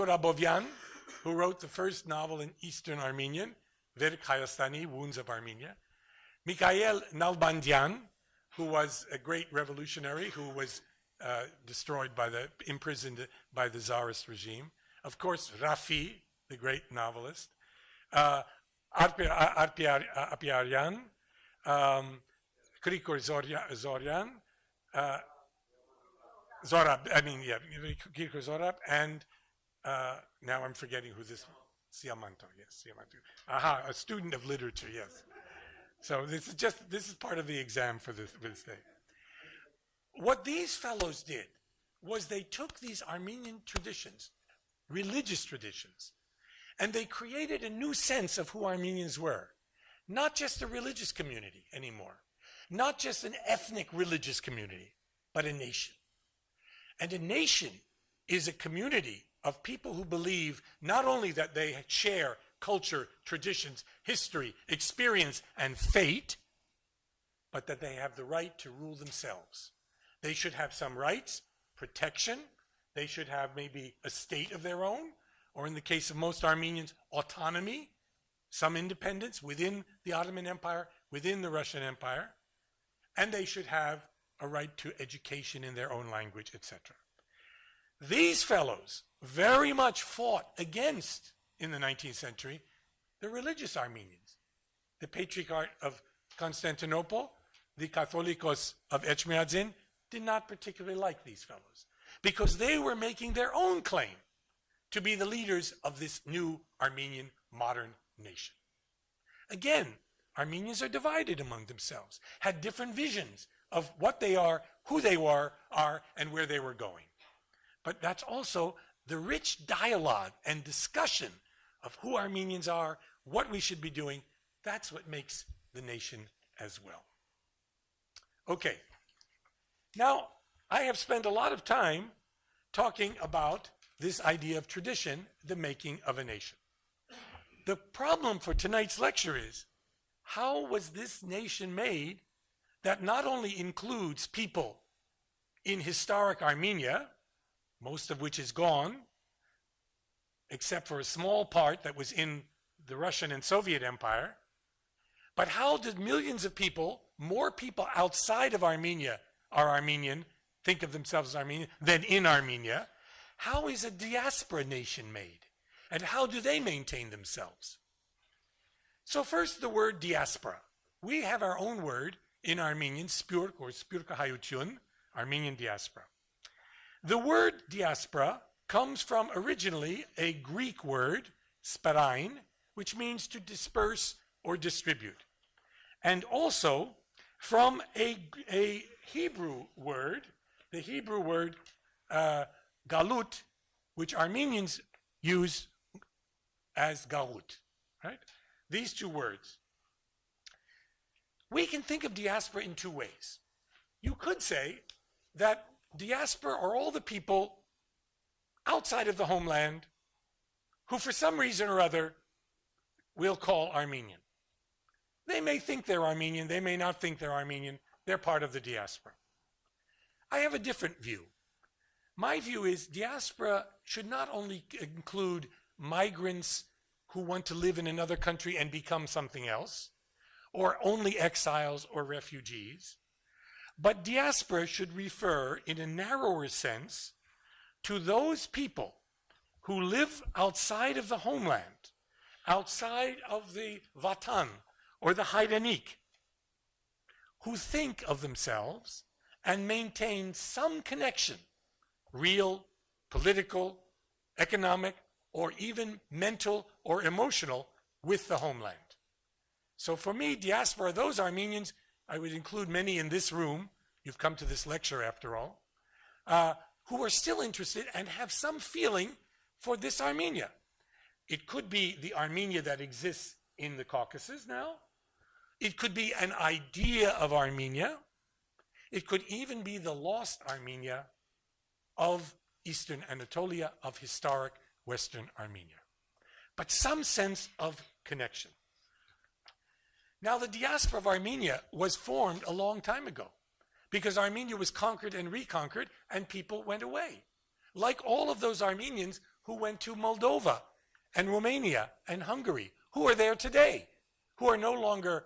A: Abovyan, who wrote the first novel in Eastern Armenian, Verk Hayastani, Wounds of Armenia. Mikhail Nalbandian, who was a great revolutionary who was imprisoned by the Tsarist regime. Of course, Rafi, the great novelist. Arpiaryan, Krikor Zoryan, Krikor Zorab, and now I'm forgetting who this, Siamanto, yes, Siamanto. Aha, a student of literature, yes. So this is part of the exam for this day. What these fellows did was they took these Armenian traditions, religious traditions, and they created a new sense of who Armenians were. Not just a religious community anymore, not just an ethnic religious community, but a nation. And a nation is a community of people who believe not only that they share culture, traditions, history, experience, and fate, but that they have the right to rule themselves. They should have some rights, protection. They should have maybe a state of their own, or in the case of most Armenians, autonomy, some independence within the Ottoman Empire, within the Russian Empire, and they should have a right to education in their own language, etc. These fellows very much fought against, in the 19th century, the religious Armenians. The Patriarch of Constantinople, the Catholicos of Echmiadzin, did not particularly like these fellows because they were making their own claim to be the leaders of this new Armenian modern nation. Again, Armenians are divided among themselves, had different visions of what they are, who they are, and where they were going. But that's also the rich dialogue and discussion of who Armenians are, what we should be doing. That's what makes the nation as well. Okay. Now, I have spent a lot of time talking about this idea of tradition, the making of a nation. The problem for tonight's lecture is, how was this nation made that not only includes people in historic Armenia, most of which is gone, except for a small part that was in the Russian and Soviet Empire, but how did millions of people, more people outside of Armenia are Armenian, think of themselves as Armenian, than in Armenia? How is a diaspora nation made? And how do they maintain themselves? So first, the word diaspora. We have our own word in Armenian, spurk or spurkahayutyun, Armenian diaspora. The word diaspora comes from originally a Greek word, sperain, which means to disperse or distribute. And also from a Hebrew word, the Hebrew word galut, which Armenians use as galut, right? These two words. We can think of diaspora in two ways. You could say that diaspora are all the people outside of the homeland who for some reason or other we'll call Armenian. They may think they're Armenian, they may not think they're Armenian, they're part of the diaspora. I have a different view. My view is diaspora should not only include migrants who want to live in another country and become something else, or only exiles or refugees, but diaspora should refer in a narrower sense to those people who live outside of the homeland, outside of the Vatan or the Haydanik, who think of themselves and maintain some connection, real, political, economic, or even mental or emotional, with the homeland. So for me, diaspora, those Armenians, I would include many in this room, you've come to this lecture after all, who are still interested and have some feeling for this Armenia. It could be the Armenia that exists in the Caucasus now. It could be an idea of Armenia. It could even be the lost Armenia of Eastern Anatolia, of historic Western Armenia. But some sense of connection. Now, the diaspora of Armenia was formed a long time ago because Armenia was conquered and reconquered and people went away. Like all of those Armenians who went to Moldova and Romania and Hungary, who are there today, who are no longer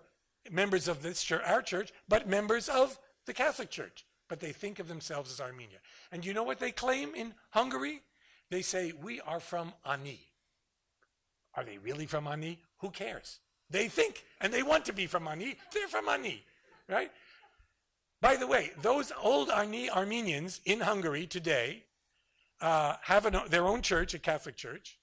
A: members of this church, our church, but members of the Catholic Church. But they think of themselves as Armenia. And you know what they claim in Hungary? They say, we are from Ani. Are they really from Ani? Who cares? They think, and they want to be from Ani, they're from Ani, right? By the way, those old Armenians in Hungary today have their own church, a Catholic church.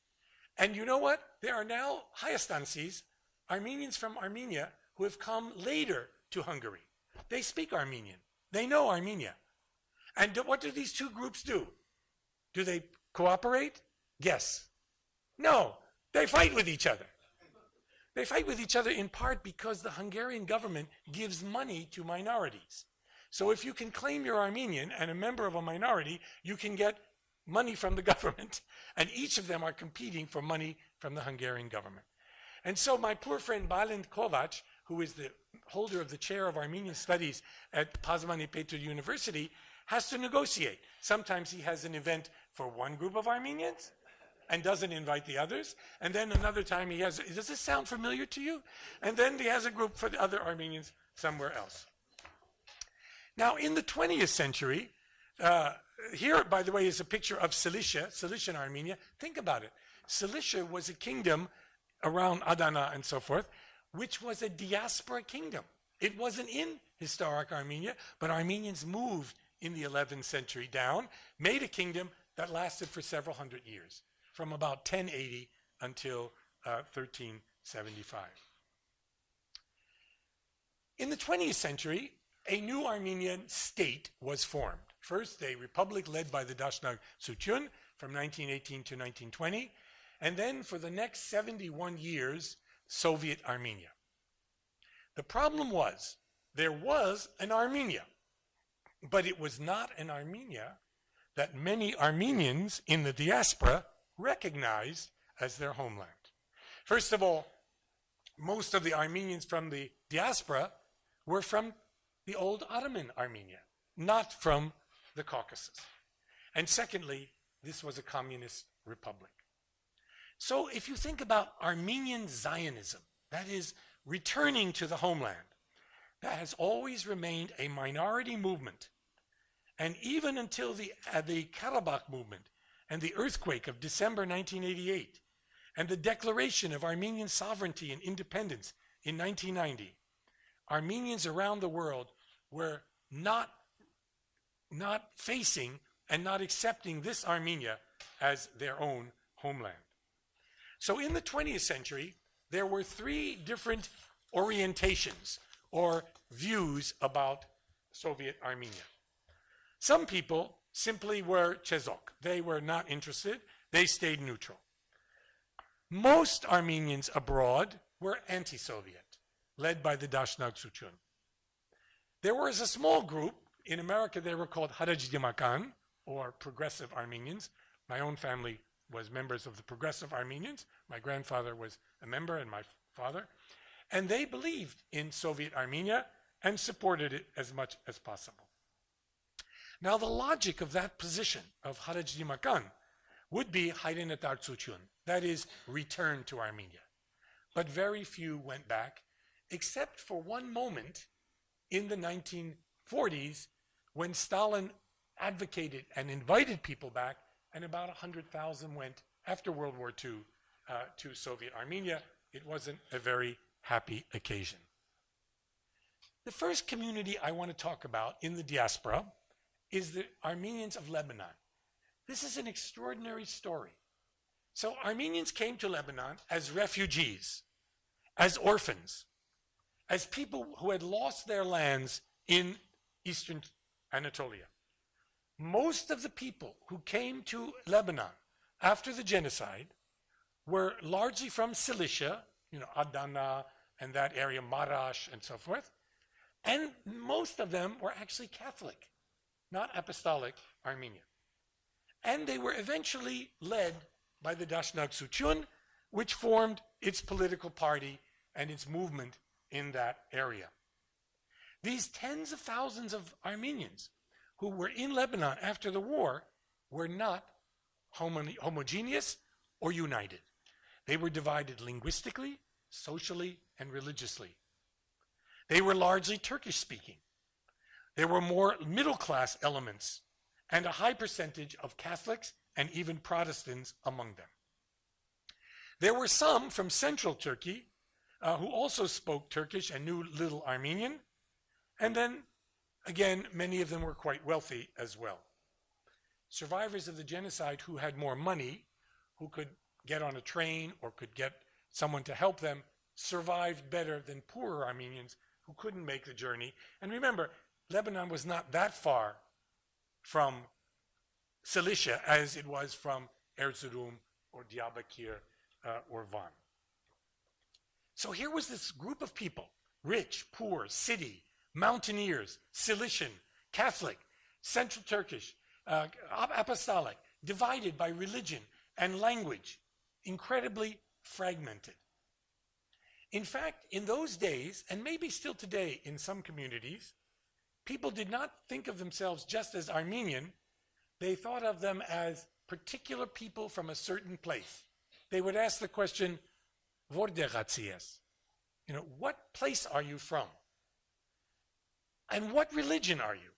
A: And you know what? There are now Hayastansis, Armenians from Armenia, who have come later to Hungary. They speak Armenian. They know Armenia. And what do these two groups do? Do they cooperate? Guess. No, they fight with each other. They fight with each other in part because the Hungarian government gives money to minorities. So if you can claim you're Armenian and a member of a minority, you can get money from the government, and each of them are competing for money from the Hungarian government. And so my poor friend Balint Kovac, who is the holder of the chair of Armenian studies at Pazmani Petru University, has to negotiate. Sometimes he has an event for one group of Armenians and doesn't invite the others. And then another time he has, does this sound familiar to you? And then he has a group for the other Armenians somewhere else. Now in the 20th century, here, by the way, is a picture of Cilicia, Cilician Armenia. Think about it. Cilicia was a kingdom around Adana and so forth, which was a diaspora kingdom. It wasn't in historic Armenia, but Armenians moved in the 11th century down, made a kingdom that lasted for several hundred years, from about 1080 until 1375. In the 20th century, a new Armenian state was formed. First, a republic led by the Dashnag Sutyun from 1918 to 1920, and then for the next 71 years, Soviet Armenia. The problem was, there was an Armenia, but it was not an Armenia that many Armenians in the diaspora recognized as their homeland. First of all, most of the Armenians from the diaspora were from the old Ottoman Armenia, not from the Caucasus. And secondly, this was a communist republic. So if you think about Armenian Zionism, that is returning to the homeland, that has always remained a minority movement. And even until the Karabakh movement and the earthquake of December 1988 and the declaration of Armenian sovereignty and independence in 1990, Armenians around the world were not facing and not accepting this Armenia as their own homeland. So in the 20th century, there were three different orientations or views about Soviet Armenia. Some people simply were Chezok. They were not interested. They stayed neutral. Most Armenians abroad were anti-Soviet, led by the Dashnag Sutyun. There was a small group. In America, they were called Harajdimakan, or Progressive Armenians. My own family was members of the Progressive Armenians. My grandfather was a member, and my father. And they believed in Soviet Armenia and supported it as much as possible. Now, the logic of that position of Harajdimakan would be Hayrenetar Sutyun, that is, return to Armenia. But very few went back, except for one moment in the 1940s when Stalin advocated and invited people back, and about 100,000 went after World War II to Soviet Armenia. It wasn't a very happy occasion. The first community I want to talk about in the diaspora is the Armenians of Lebanon. This is an extraordinary story. So Armenians came to Lebanon as refugees, as orphans, as people who had lost their lands in eastern Anatolia. Most of the people who came to Lebanon after the genocide were largely from Cilicia, Adana and that area, Marash and so forth. And most of them were actually Catholic, not apostolic Armenian. And they were eventually led by the Dashnag Sutyun, which formed its political party and its movement in that area. These tens of thousands of Armenians who were in Lebanon after the war were not homogeneous or united. They were divided linguistically, socially, and religiously. They were largely Turkish-speaking. There were more middle-class elements and a high percentage of Catholics and even Protestants among them. There were some from central Turkey who also spoke Turkish and knew little Armenian, and then, again, many of them were quite wealthy as well. Survivors of the genocide who had more money, who could get on a train or could get someone to help them, survived better than poorer Armenians who couldn't make the journey. And remember, Lebanon was not that far from Cilicia as it was from Erzurum or Diyarbakir or Van. So here was this group of people, rich, poor, city, mountaineers, Cilician, Catholic, Central Turkish, apostolic, divided by religion and language, incredibly fragmented. In fact, in those days, and maybe still today in some communities, people did not think of themselves just as Armenian. They thought of them as particular people from a certain place. They would ask the question, "Vordegatzies?" You know, what place are you from? And what religion are you?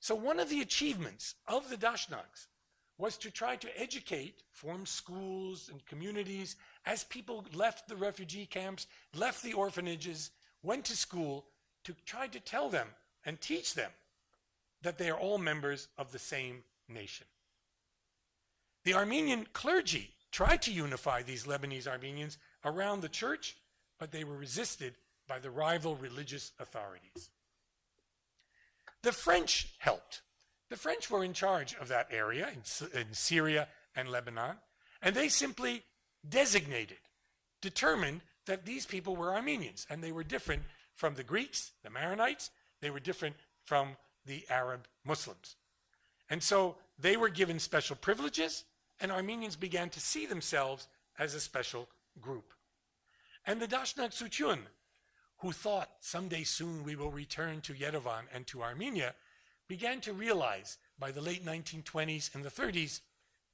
A: So one of the achievements of the Dashnags was to try to educate, form schools and communities as people left the refugee camps, left the orphanages, went to school, to try to tell them and teach them that they are all members of the same nation. The Armenian clergy tried to unify these Lebanese Armenians around the church, but they were resisted by the rival religious authorities. The French helped. The French were in charge of that area in Syria and Lebanon, and they simply determined that these people were Armenians, and they were different from the Greeks, the Maronites. They were different from the Arab Muslims. And so they were given special privileges, and Armenians began to see themselves as a special group. And the Dashnag Sutyun, who thought someday soon we will return to Yerevan and to Armenia, began to realize by the late 1920s and the 30s,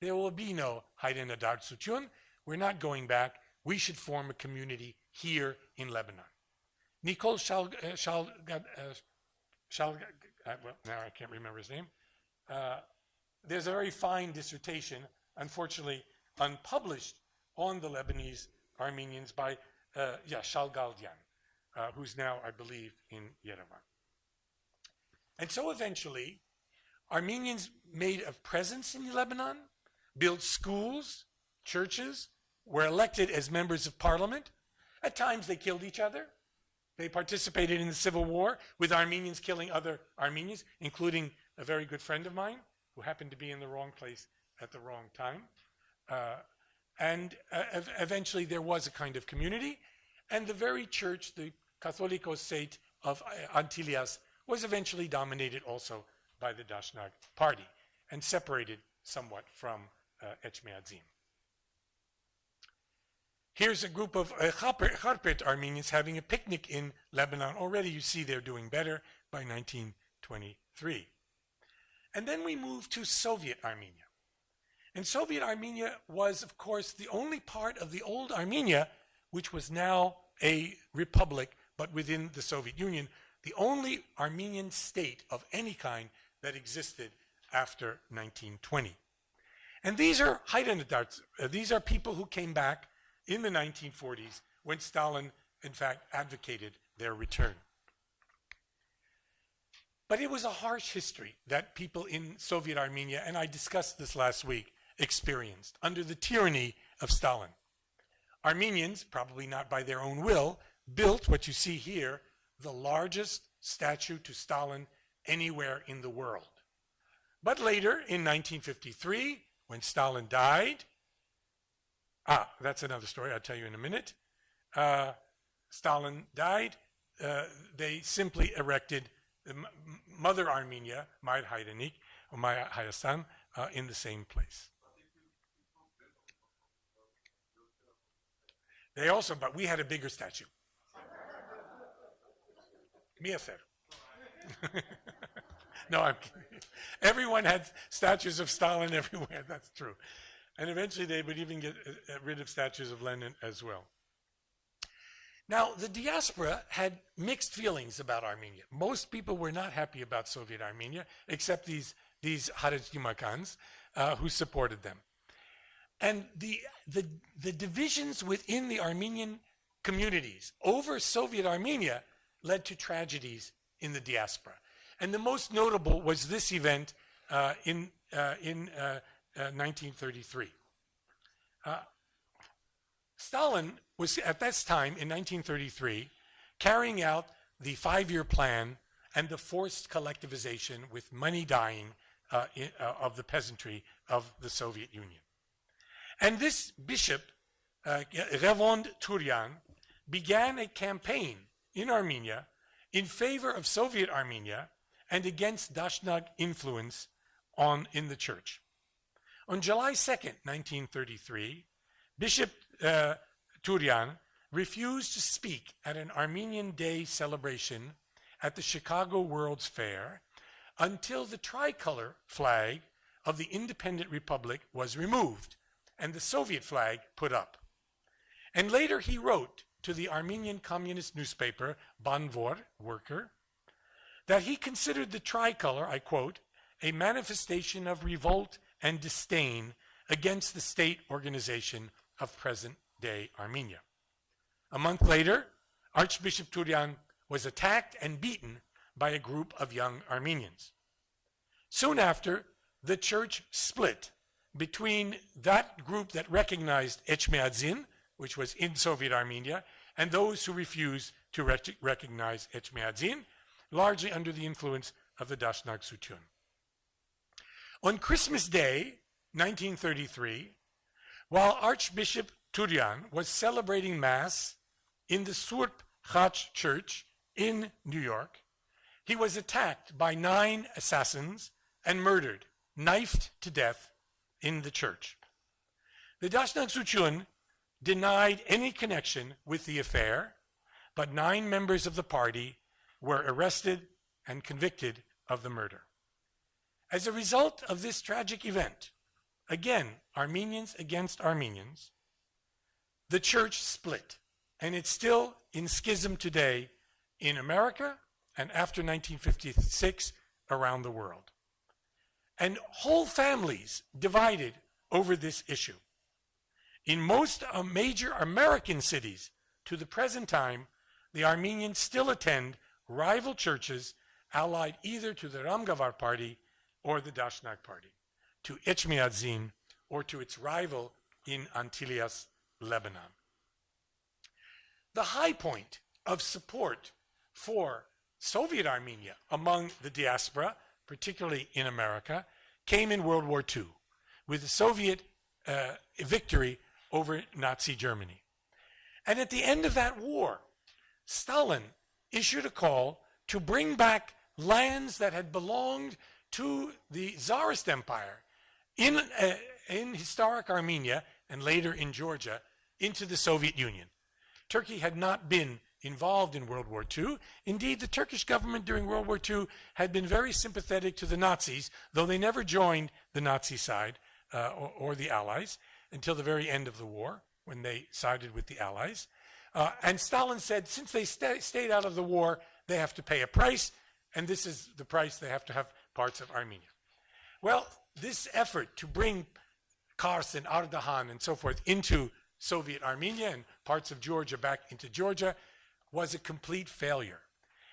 A: there will be no Hayden Adar Sutyun. We're not going back. We should form a community here in Lebanon. Nicole well, now I can't remember his name. There's a very fine dissertation, unfortunately unpublished, on the Lebanese Armenians by Shalgaldian, who's now, I believe, in Yerevan. And so eventually, Armenians made a presence in Lebanon, built schools, churches, were elected as members of parliament. At times they killed each other. They participated in the civil war, with Armenians killing other Armenians, including a very good friend of mine who happened to be in the wrong place at the wrong time. Eventually there was a kind of community, and the very church, the Catholicos state of Antilias, was eventually dominated also by the Dashnag party and separated somewhat from Echmeadzim. Here's a group of Kharpet Armenians having a picnic in Lebanon. Already you see they're doing better by 1923. And then we move to Soviet Armenia. And Soviet Armenia was, of course, the only part of the old Armenia, which was now a republic, but within the Soviet Union, the only Armenian state of any kind that existed after 1920. And these are Hayrenadarts. These are people who came back in the 1940s when Stalin, in fact, advocated their return. But it was a harsh history that people in Soviet Armenia, and I discussed this last week, experienced under the tyranny of Stalin. Armenians, probably not by their own will, built what you see here, the largest statue to Stalin anywhere in the world. But later, in 1953, when Stalin died, that's another story I'll tell you in a minute. Stalin died. They simply erected Mother Armenia, Maya Haydanik, or Maya Hayastan, in the same place. They also, but we had a bigger statue. Miaser. No, I'm kidding. Everyone had statues of Stalin everywhere, that's true. And eventually they would even get rid of statues of Lenin as well. Now, the diaspora had mixed feelings about Armenia. Most people were not happy about Soviet Armenia, except these Harajdimakans who supported them. And the divisions within the Armenian communities over Soviet Armenia led to tragedies in the diaspora. And the most notable was this event in 1933. Stalin was at this time in 1933 carrying out the 5-year plan and the forced collectivization with money dying of the peasantry of the Soviet Union. And this bishop, Ronald Suny, began a campaign in Armenia in favor of Soviet Armenia and against Dashnag influence in the church. On July 2nd, 1933, Bishop Suny refused to speak at an Armenian Day celebration at the Chicago World's Fair until the tricolor flag of the independent republic was removed and the Soviet flag put up. And later he wrote to the Armenian communist newspaper Banvor, Worker, that he considered the tricolor, I quote, a manifestation of revolt and disdain against the state organization of present-day Armenia. A month later, Archbishop Suny was attacked and beaten by a group of young Armenians. Soon after, the church split between that group that recognized Etchmiadzin, which was in Soviet Armenia, and those who refused to recognize Etchmiadzin, largely under the influence of the Dashnag Sutyun. On Christmas Day, 1933, while Archbishop Suny was celebrating Mass in the Surp Chach Church in New York, he was attacked by 9 assassins and murdered, knifed to death in the church. The Dashnag Sutyun denied any connection with the affair, but 9 members of the party were arrested and convicted of the murder. As a result of this tragic event, again, Armenians against Armenians, the church split, and it's still in schism today in America and after 1956 around the world. And whole families divided over this issue. In most major American cities to the present time, the Armenians still attend rival churches allied either to the Ramgavar party or the Dashnag party, to Etchmiadzin or to its rival in Antilias, Lebanon. The high point of support for Soviet Armenia among the diaspora, particularly in America, came in World War II with the Soviet victory over Nazi Germany. And at the end of that war, Stalin issued a call to bring back lands that had belonged to the Tsarist Empire in historic Armenia and later in Georgia into the Soviet Union. Turkey had not been involved in World War II. Indeed, the Turkish government during World War II had been very sympathetic to the Nazis, though they never joined the Nazi side or the Allies until the very end of the war, when they sided with the Allies. And Stalin said, since they stayed out of the war, they have to pay a price, and this is the price: they have to have parts of Armenia. Well, this effort to bring Kars and Ardahan and so forth into Soviet Armenia and parts of Georgia back into Georgia was a complete failure.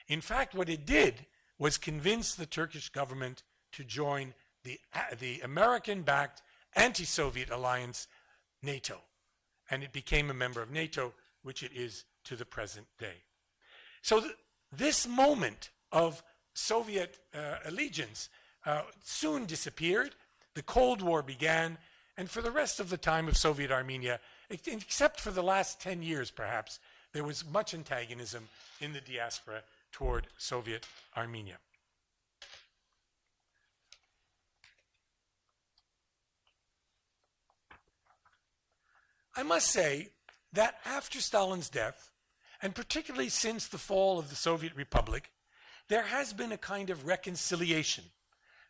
A: In fact, what it did was convince the Turkish government to join the American-backed anti-Soviet alliance, NATO. And it became a member of NATO, which it is to the present day. So this moment of Soviet allegiance soon disappeared. The Cold War began, and for the rest of the time of Soviet Armenia, except for the last 10 years perhaps, there was much antagonism in the diaspora toward Soviet Armenia. I must say that after Stalin's death, and particularly since the fall of the Soviet Republic, there has been a kind of reconciliation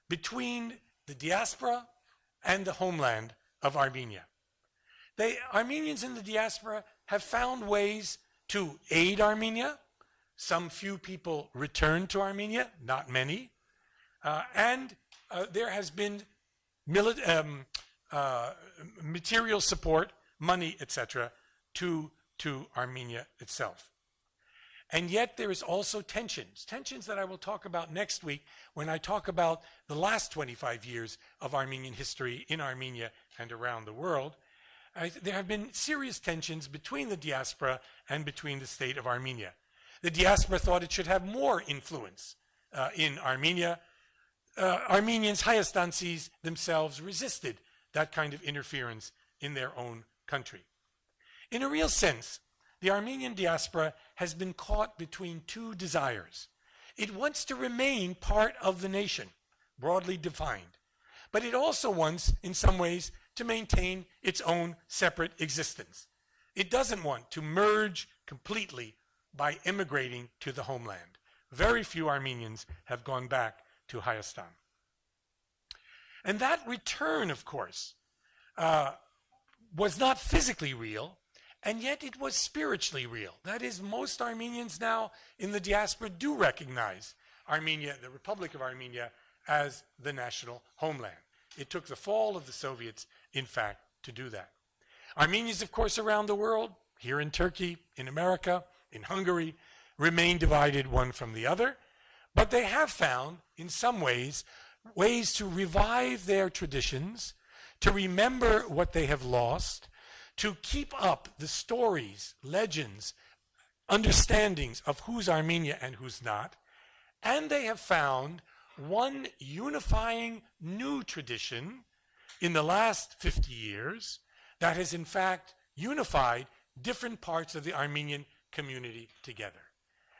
A: between the diaspora and the homeland of Armenia. Armenians in the diaspora have found ways to aid Armenia. Some few people returned to Armenia, not many. And there has been material support, money, etc., to Armenia itself. And yet there is also tensions that I will talk about next week when I talk about the last 25 years of Armenian history in Armenia and around the world. there have been serious tensions between the diaspora and between the state of Armenia. The diaspora thought it should have more influence in Armenia. Armenians, Hayastansis themselves resisted that kind of interference in their own country. In a real sense, the Armenian diaspora has been caught between two desires. It wants to remain part of the nation, broadly defined, but it also wants, in some ways, to maintain its own separate existence. It doesn't want to merge completely by immigrating to the homeland. Very few Armenians have gone back to Hayastan. And that return, of course, was not physically real, and yet it was spiritually real. That is, most Armenians now in the diaspora do recognize Armenia, the Republic of Armenia, as the national homeland. It took the fall of the Soviets, in fact, to do that. Armenians, of course, around the world, here in Turkey, in America, in Hungary, remain divided one from the other, but they have found, in some ways, ways to revive their traditions, to remember what they have lost, to keep up the stories, legends, understandings of who's Armenia and who's not, and they have found one unifying new tradition in the last 50 years that has in fact unified different parts of the Armenian community together.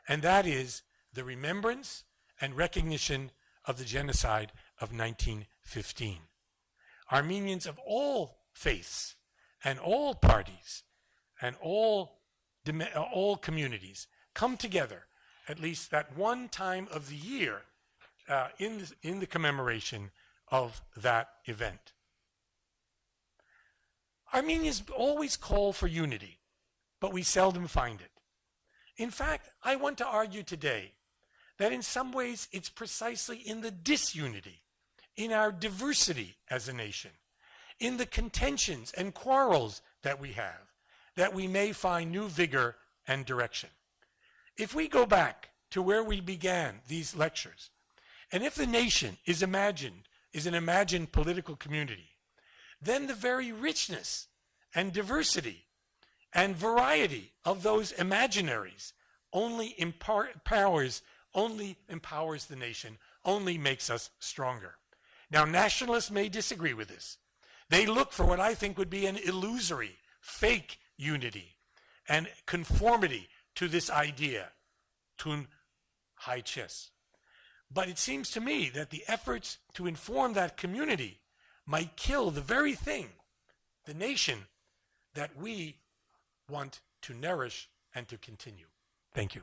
A: And that is the remembrance and recognition of the genocide of 1915. Armenians of all faiths and all parties and all communities come together at least that one time of the year in the commemoration of that event. Armenians always call for unity, but we seldom find it. In fact, I want to argue today that in some ways it's precisely in the disunity, in our diversity as a nation, in the contentions and quarrels that we have, that we may find new vigor and direction. If we go back to where we began these lectures, and if the nation is an imagined political community, then the very richness and diversity and variety of those imaginaries only empowers the nation, only makes us stronger. Now, nationalists may disagree with this. They look for what I think would be an illusory, fake unity and conformity to this idea, tun haiches. But it seems to me that the efforts to inform that community might kill the very thing, the nation, that we want to nourish and to continue. Thank you.